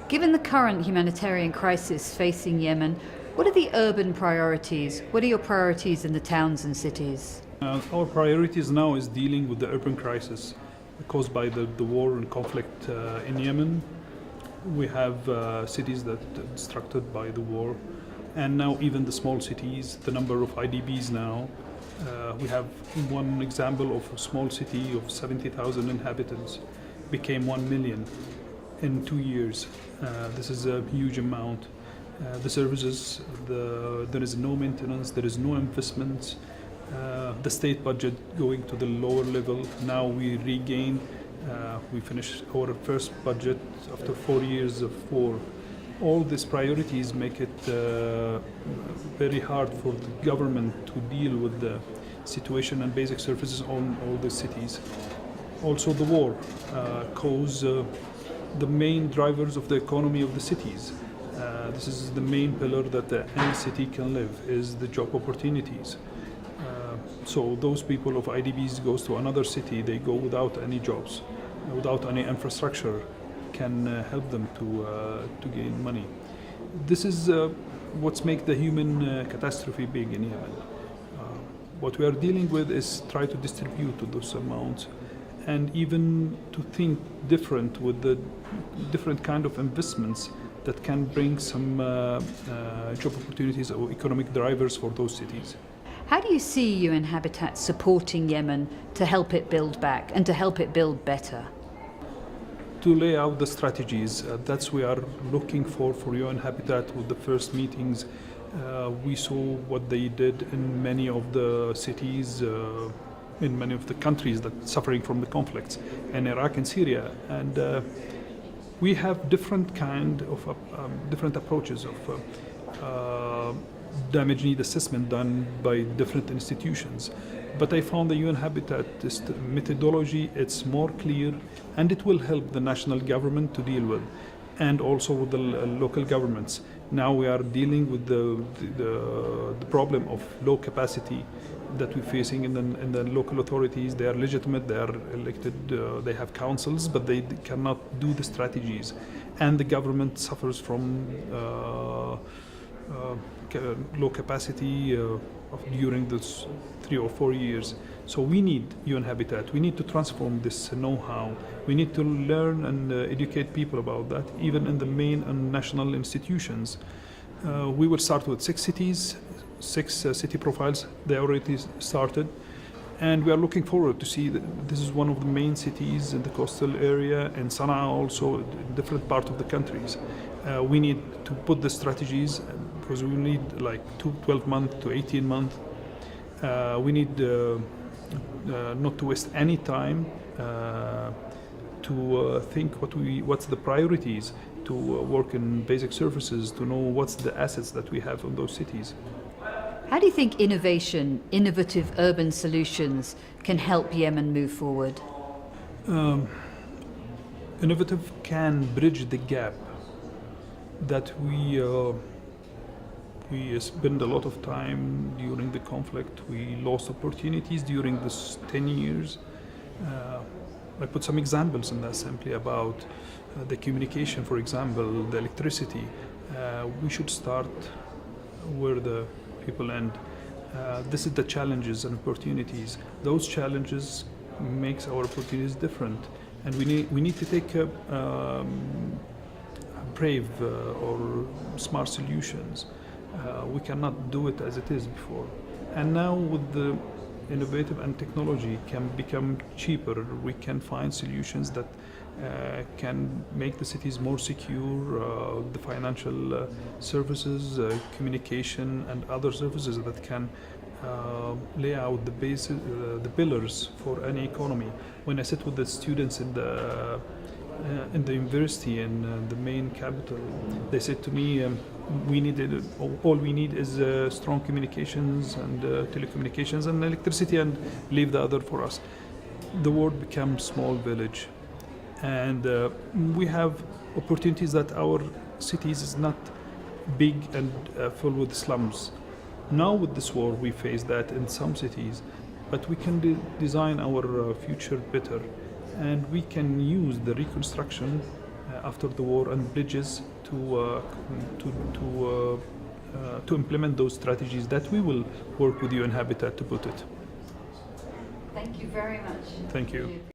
Given the current humanitarian crisis facing Yemen, what are the urban priorities? What are your priorities in the towns and cities? Our priorities now is dealing with the urban crisis caused by the war and conflict in Yemen. We have cities that are destructed by the war, and now even the small cities, the number of IDPs now. We have one example of a small city of 70,000 inhabitants became 1 million in 2 years. This is a huge amount. The services, there is no maintenance, there is no investment. The state budget going to the lower level. Now we regain, we finished our first budget after 4 years of war. All these priorities make it very hard for the government to deal with the situation and basic services on all the cities. Also the war caused the main drivers of the economy of the cities. This is the main pillar that any city can live, is the job opportunities. So those people of IDPs goes to another city, they go without any jobs, without any infrastructure can help them to gain money. This is what's make the human catastrophe big in Yemen. What we are dealing with is try to distribute those amounts and even to think different with the different kind of investments that can bring some job opportunities or economic drivers for those cities. How do you see UN Habitat supporting Yemen to help it build back and to help it build better? To lay out the strategies, that's we are looking for UN Habitat with the first meetings. We saw what they did in many of the cities, in many of the countries that suffering from the conflicts in Iraq and Syria, and we have different kind of different approaches of damage need assessment done by different institutions. But I found the UN Habitat methodology, it's more clear, and it will help the national government to deal with, and also with the local governments. Now we are dealing with the problem of low capacity that we're facing in the local authorities. They are legitimate, they are elected, they have councils, but they cannot do the strategies. And the government suffers from low capacity during this 3 or 4 years. So we need UN Habitat. We need to transform this know-how. We need to learn and educate people about that, even in the main and national institutions. We will start with 6 cities, 6 city profiles. They already started. And we are looking forward to see that this is one of the main cities in the coastal area, and Sana'a also, in different parts of the countries. We need to put the strategies, because we need like 12 months to 18 months. We need not to waste any time to think what's the priorities, to work in basic services, to know what's the assets that we have in those cities. How do you think innovative urban solutions can help Yemen move forward? Innovative can bridge the gap that we spend a lot of time during the conflict. We lost opportunities during this 10 years. I put some examples in the assembly about the communication, for example, the electricity. We should start where the people end. This is the challenges and opportunities. Those challenges makes our opportunities different, and we need to take brave or smart solutions. We cannot do it as it is before. And now with the innovative and technology can become cheaper, we can find solutions that can make the cities more secure, the financial services, communication and other services that can lay out the basis, the pillars for any economy. When I sit with the students in the university in the main capital, they said to me, all we need is strong communications and telecommunications and electricity, and leave the other for us. The world becomes small village, and we have opportunities that our cities is not big and full with slums. Now with this war we face that in some cities, but we can design our future better, and we can use the reconstruction after the war and bridges to implement those strategies that we will work with UN Habitat to put it. Thank you very much. Thank you.